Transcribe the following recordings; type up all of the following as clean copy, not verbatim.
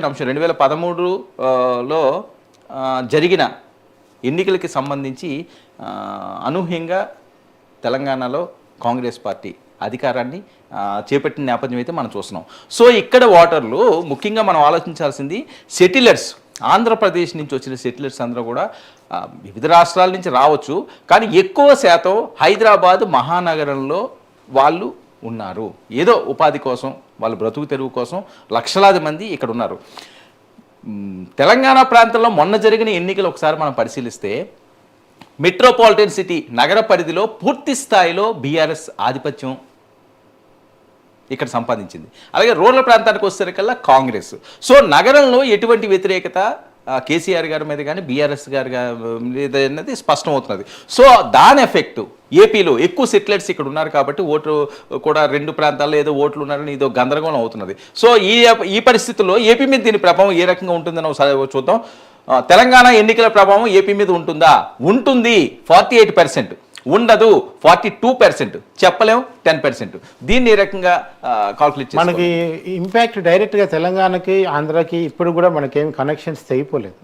అంశం 2013లో జరిగిన ఎన్నికలకి సంబంధించి అనూహ్యంగా తెలంగాణలో కాంగ్రెస్ పార్టీ అధికారాన్ని చేపట్టిన నేపథ్యం అయితే మనం చూస్తున్నాం. సో ఇక్కడ ఓటర్లు ముఖ్యంగా మనం ఆలోచించాల్సింది సెటిలర్స్, ఆంధ్రప్రదేశ్ నుంచి వచ్చిన సెటిలర్స్ అందరూ కూడా వివిధ రాష్ట్రాల నుంచి రావచ్చు, కానీ ఎక్కువ శాతం హైదరాబాద్ మహానగరంలో వాళ్ళు ఉన్నారు. ఏదో ఉపాధి కోసం, వాళ్ళ బ్రతుకు తెరువు కోసం లక్షలాది మంది ఇక్కడ ఉన్నారు. తెలంగాణ ప్రాంతంలో మొన్న జరిగిన ఎన్నికలు ఒకసారి మనం పరిశీలిస్తే మెట్రోపాలిటన్ సిటీ నగర పరిధిలో పూర్తి స్థాయిలో బీఆర్ఎస్ ఆధిపత్యం ఇక్కడ సంపాదించింది. అలాగే రూరల్ ప్రాంతానికి వచ్చేసరికల్లా కాంగ్రెస్. సో నగరంలో ఎటువంటి వ్యతిరేకత కేసీఆర్ గారి మీద కానీ బీఆర్ఎస్ గారి మీద అనేది స్పష్టమవుతున్నది. సో దాని ఎఫెక్ట్ ఏపీలో ఎక్కువ సెటిలర్స్ ఇక్కడ ఉన్నారు కాబట్టి ఓటు కూడా రెండు ప్రాంతాల్లో ఏదో ఓట్లు ఉన్నారని ఇదో గందరగోళం అవుతున్నది. సో ఈ పరిస్థితుల్లో ఏపీ మీద దీని ప్రభావం ఏ రకంగా ఉంటుందని ఒకసారి చూద్దాం. తెలంగాణ ఎన్నికల ప్రభావం ఏపీ మీద ఉంటుందా? ఉంటుంది 48%, ఉండదు 42%, చెప్పలేం 10%. దీన్ని ఏ రకంగా కాల్కులేట్ చేయాలి? మనకి ఇంపాక్ట్ డైరెక్ట్గా తెలంగాణకి ఆంధ్రాకి ఇప్పుడు కూడా మనకేం కనెక్షన్స్ తెగిపోలేదు.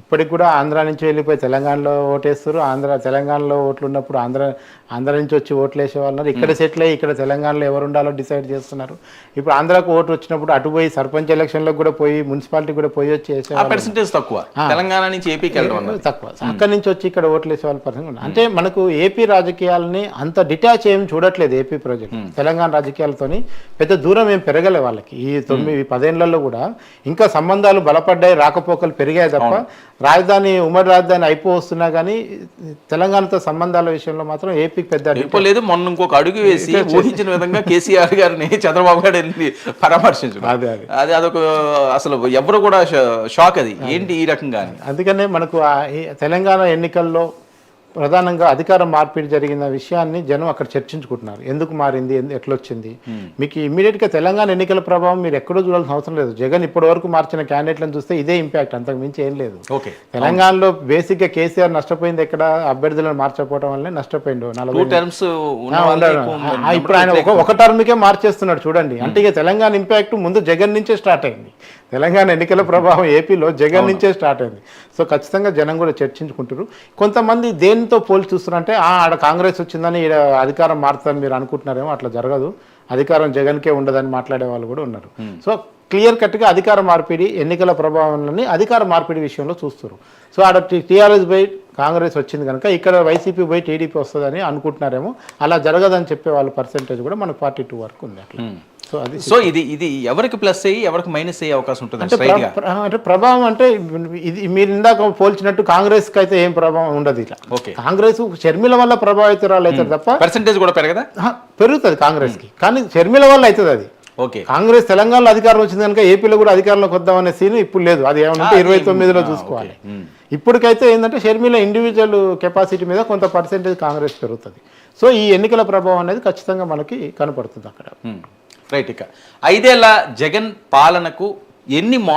ఇప్పటికి కూడా ఆంధ్ర నుంచి వెళ్ళిపోయి తెలంగాణలో ఓటేస్తారు. తెలంగాణలో ఓట్లు ఉన్నప్పుడు ఆంధ్ర నుంచి వచ్చి ఓట్లు వేసే వాళ్ళు ఇక్కడ సెటిల్ అయ్యి ఇక్కడ తెలంగాణలో ఎవరు ఉండాలో డిసైడ్ చేస్తున్నారు. ఇప్పుడు ఆంధ్రాకు ఓటు వచ్చినప్పుడు అటు పోయి సర్పంచ్ ఎలక్షన్లో కూడా పోయి మున్సిపాలిటీ కూడా పోయి వచ్చి పర్సెంటేజ్ తక్కువ, తెలంగాణ నుంచి ఏపీకి తక్కువ, అక్కడి నుంచి వచ్చి ఇక్కడ ఓట్లు వేసే వాళ్ళ పర్సెంట్. అంటే మనకు ఏపీ రాజకీయాలని అంత డిటాచ్ ఏం చూడట్లేదు. ఏపీ ప్రాజెక్ట్ తెలంగాణ రాజకీయాలతోని పెద్ద దూరం ఏం పెరగలే వాళ్ళకి. ఈ 9-10 ఏళ్లలో కూడా ఇంకా సంబంధాలు బలపడ్డాయి, రాకపోకలు పెరిగాయి తప్ప రాజధాని ఉమ్మడి రాజధాని అయిపోతున్నా కానీ తెలంగాణతో సంబంధాల విషయంలో మాత్రం ఏపీకి పెద్ద లేదు. మొన్న ఇంకొక అడుగు వేసి ఊహించిన విధంగా కేసీఆర్ గారిని చంద్రబాబు గారు వెళ్ళి పరామర్శించారు. అదొక అసలు ఎవరు కూడా షాక్. అది ఏంటి ఈ రకంగా? అందుకనే మనకు తెలంగాణ ఎన్నికల్లో ప్రధానంగా అధికార మార్పిడి జరిగిన విషయాన్ని జనం అక్కడ చర్చించుకుంటున్నారు. ఎందుకు మారింది, ఎట్లొచ్చింది. మీకు ఇమ్మీడియట్గా తెలంగాణ ఎన్నికల ప్రభావం మీరు ఎక్కడో చూడాల్సిన అవసరం లేదు. జగన్ ఇప్పటి వరకు మార్చిన క్యాండిడేట్లను చూస్తే ఇదే ఇంపాక్ట్, అంతకు మించి ఏం లేదు. తెలంగాణలో బేసిక్గా కేసీఆర్ నష్టపోయింది ఎక్కడ, అభ్యర్థులను మార్చకపోవడం వల్లనే నష్టపోయిండు. 4 టర్మ్స్ ఇప్పుడు ఆయన ఒక టర్మ్కే మార్చేస్తున్నాడు చూడండి. అంటే ఇక తెలంగాణ ఇంపాక్ట్ ముందు జగన్ నుంచే స్టార్ట్ అయింది. తెలంగాణ ఎన్నికల ప్రభావం ఏపీలో జగన్ నుంచే స్టార్ట్ అయింది. సో ఖచ్చితంగా జనం కూడా చర్చించుకుంటారు. కొంతమంది దేనితో పోల్చి చూస్తున్నారంటే ఆడ కాంగ్రెస్ వచ్చిందని ఈడ అధికారం మారుతుందని మీరు అనుకుంటున్నారేమో. అట్లా జరగదు, అధికారం జగన్కే ఉండదని మాట్లాడే వాళ్ళు కూడా ఉన్నారు. సో క్లియర్ కట్గా అధికార మార్పిడి, ఎన్నికల ప్రభావాలని అధికార మార్పిడి విషయంలో చూస్తారు. సో ఆడ టీఆర్ఎస్ బై కాంగ్రెస్ వచ్చింది కనుక ఇక్కడ వైసీపీ బై టీడీపీ వస్తుందని అనుకుంటున్నారేమో. అలా జరగదని చెప్పే వాళ్ళ పర్సెంటేజ్ కూడా మనకు 42 వరకు ఉంది అట్లా. సో ఇది ఎవరికి ప్లస్ అయ్యి ఎవరికి మైనస్ అయ్యే అవకాశం ఉంటుంది అంటే ప్రభావం అంటే ఇది మీరు ఇందాక పోల్చినట్టు కాంగ్రెస్ కి అయితే ఏం ప్రభావం ఉండదు. ఇట్లా కాంగ్రెస్ షర్మిల వల్ల ప్రభావితురాలు అవుతుంది తప్ప పర్సెంటేజ్ కూడా పెరగదా? పెరుగుతుంది కాంగ్రెస్ కి, కానీ షర్మిల వల్ల అవుతుంది అది. కాంగ్రెస్ తెలంగాణలో అధికారం వచ్చింది కనుక ఏపీలో కూడా అధికారంలోకి వద్దామనే సీన్ ఇప్పుడు లేదు. అది ఏమంటే 29లో చూసుకోవాలి. ఇప్పటికైతే ఏంటంటే షర్మిల ఇండివిజువల్ కెపాసిటీ మీద కొంత పర్సెంటేజ్ కాంగ్రెస్ పెరుగుతుంది. సో ఈ ఎన్నికల ప్రభావం అనేది ఖచ్చితంగా మనకి కనపడుతుంది అక్కడ. రైట్. ఇక 5 ఏళ్ల జగన్ పాలనకు ఎన్ని